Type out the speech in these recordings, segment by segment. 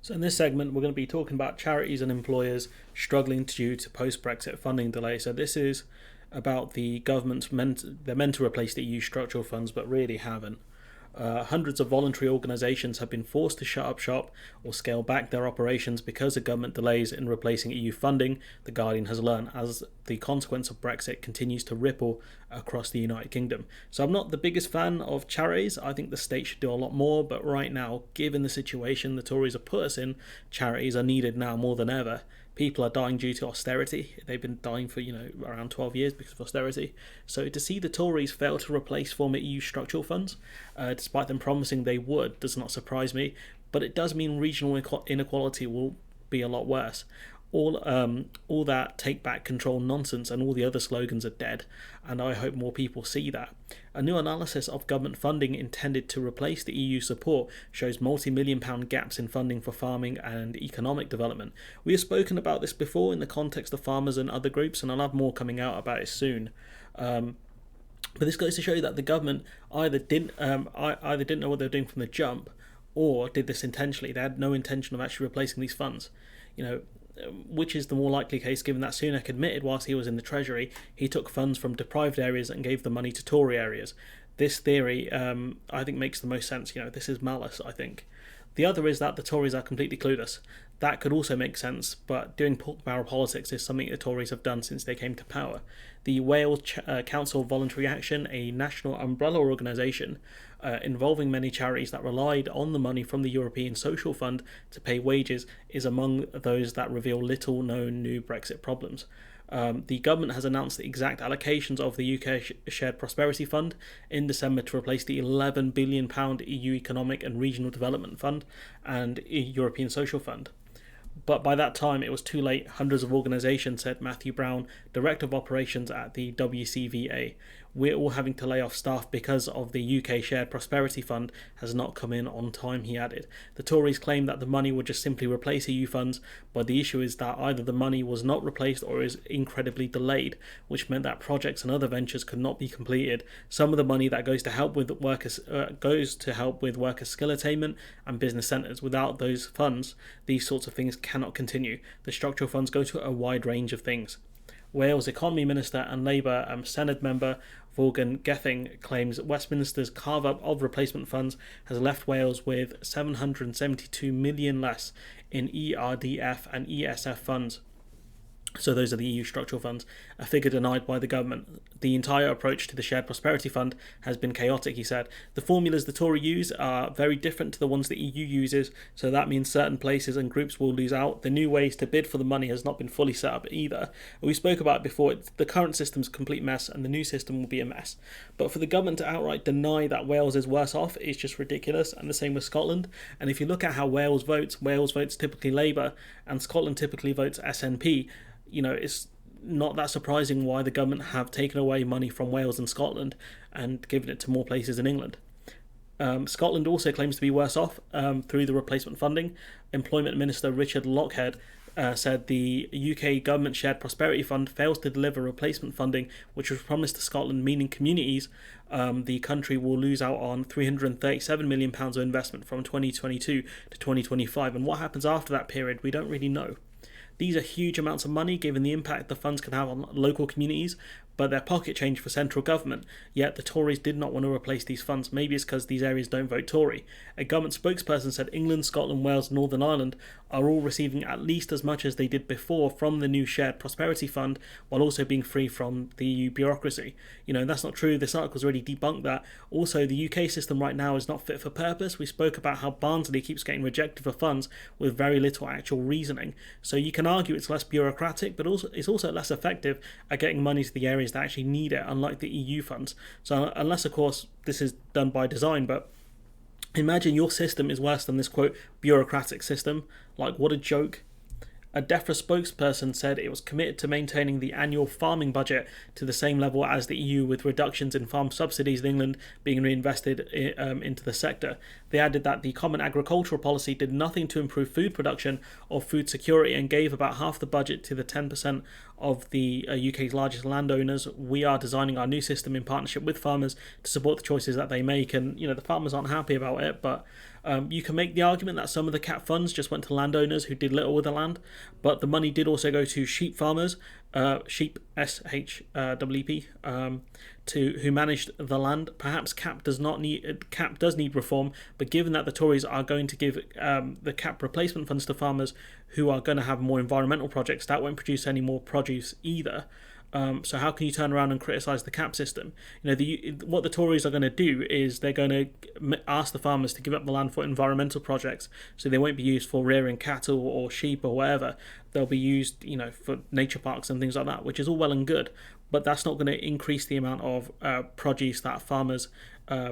So in this segment, we're going to be talking about charities and employers struggling due to post-Brexit funding delay. So this is about the government's they're meant to replace the EU structural funds, but really haven't. Hundreds of voluntary organisations have been forced to shut up shop or scale back their operations because of government delays in replacing EU funding, The Guardian has learned, as the consequence of Brexit continues to ripple across the United Kingdom. So I'm not the biggest fan of charities. I think the state should do a lot more, but right now, given the situation the Tories have put us in, charities are needed now more than ever. People are dying due to austerity. They've been dying for, around 12 years because of austerity. So to see the Tories fail to replace former EU structural funds, despite them promising they would, does not surprise me. But it does mean regional inequality will be a lot worse. All that take back control nonsense and all the other slogans are dead, and I hope more people see that. A new analysis of government funding intended to replace the EU support shows multi-million-pound gaps in funding for farming and economic development. We have spoken about this before in the context of farmers and other groups, and I'll have more coming out about it soon. But this goes to show that the government either didn't know what they were doing from the jump, or did this intentionally. They had no intention of actually replacing these funds. Which is the more likely case, given that Sunak admitted whilst he was in the Treasury he took funds from deprived areas and gave the money to Tory areas. This theory, I think, makes the most sense. This is malice, I think. The other is that the Tories are completely clueless. That could also make sense, but doing pork barrel politics is something the Tories have done since they came to power. The Wales Council of Voluntary Action, a national umbrella organisation involving many charities that relied on the money from the European Social Fund to pay wages, is among those that reveal little known new Brexit problems. The government has announced the exact allocations of the UK Shared Prosperity Fund in December to replace the £11 billion EU Economic and Regional Development Fund and European Social Fund. But by that time, it was too late. Hundreds of organisations, said Matthew Brown, Director of Operations at the WCVA. We're all having to lay off staff because of the UK Shared Prosperity Fund has not come in on time, he added. The Tories claim that the money would just simply replace EU funds, but the issue is that either the money was not replaced or is incredibly delayed, which meant that projects and other ventures could not be completed. Some of the money that goes to help with workers skill attainment and business centres. Without those funds, these sorts of things cannot continue. The structural funds go to a wide range of things. Wales Economy Minister and Labour Senedd member Vaughan Gething claims Westminster's carve-up of replacement funds has left Wales with $772 million less in ERDF and ESF funds. So those are the EU structural funds, a figure denied by the government. The entire approach to the Shared Prosperity Fund has been chaotic, he said. The formulas the Tory use are very different to the ones the EU uses, so that means certain places and groups will lose out. The new ways to bid for the money has not been fully set up either. We spoke about it before, the current system's a complete mess and the new system will be a mess. But for the government to outright deny that Wales is worse off is just ridiculous, and the same with Scotland. And if you look at how Wales votes typically Labour and Scotland typically votes SNP. It's not that surprising why the government have taken away money from Wales and Scotland and given it to more places in England. Scotland also claims to be worse off through the replacement funding. Employment Minister Richard Lockhead said the UK Government Shared Prosperity Fund fails to deliver replacement funding, which was promised to Scotland, meaning communities, the country will lose out on £337 million of investment from 2022 to 2025. And what happens after that period, we don't really know. These are huge amounts of money given the impact the funds can have on local communities, but they're pocket change for central government. Yet the Tories did not want to replace these funds. Maybe it's because these areas don't vote Tory. A government spokesperson said England, Scotland, Wales, Northern Ireland are all receiving at least as much as they did before from the new Shared Prosperity Fund, while also being free from the EU bureaucracy. That's not true. This article's already debunked that. Also, the UK system right now is not fit for purpose. We spoke about how Barnsley keeps getting rejected for funds with very little actual reasoning. So you can argue it's less bureaucratic, but it's also less effective at getting money to the areas that actually need it, unlike the EU funds. So unless, of course, this is done by design, but imagine your system is worse than this, quote, bureaucratic system. Like, what a joke. A DEFRA spokesperson said it was committed to maintaining the annual farming budget to the same level as the EU, with reductions in farm subsidies in England being reinvested into the sector. they added that the Common Agricultural Policy did nothing to improve food production or food security and gave about half the budget to the 10% of the UK's largest landowners. We are designing our new system in partnership with farmers to support the choices that they make. And, the farmers aren't happy about it, but you can make the argument that some of the CAP funds just went to landowners who did little with the land, but the money did also go to sheep farmers, sheep SHEEP, who managed the land. Perhaps CAP does need reform, but given that the Tories are going to give the CAP replacement funds to farmers who are going to have more environmental projects, that won't produce any more produce either. So how can you turn around and criticise the CAP system? What the Tories are going to do is they're going to ask the farmers to give up the land for environmental projects, so they won't be used for rearing cattle or sheep or whatever. They'll be used, for nature parks and things like that, which is all well and good, but that's not going to increase the amount of produce that farmers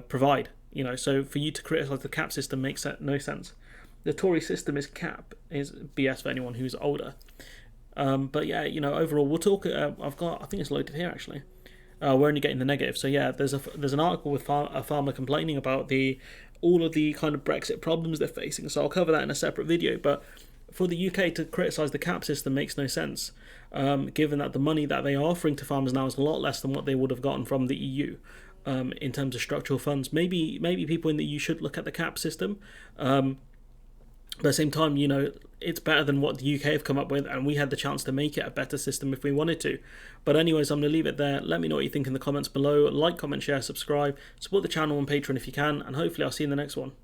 provide. So for you to criticise the CAP system makes no sense. The Tory system is BS for anyone who's older. But yeah, overall, we'll talk. I think it's loaded here actually. We're only getting the negative. So yeah, there's an article with a farmer complaining about all of the kind of Brexit problems they're facing. So I'll cover that in a separate video. But for the UK to criticise the CAP system makes no sense, given that the money that they are offering to farmers now is a lot less than what they would have gotten from the EU. In terms of structural funds, maybe people in the EU should look at the CAP system. But at the same time, it's better than what the UK have come up with, and we had the chance to make it a better system if we wanted to. But anyways, I'm going to leave it there. Let me know what you think in the comments below. Like, comment, share, subscribe. Support the channel on Patreon if you can, and hopefully I'll see you in the next one.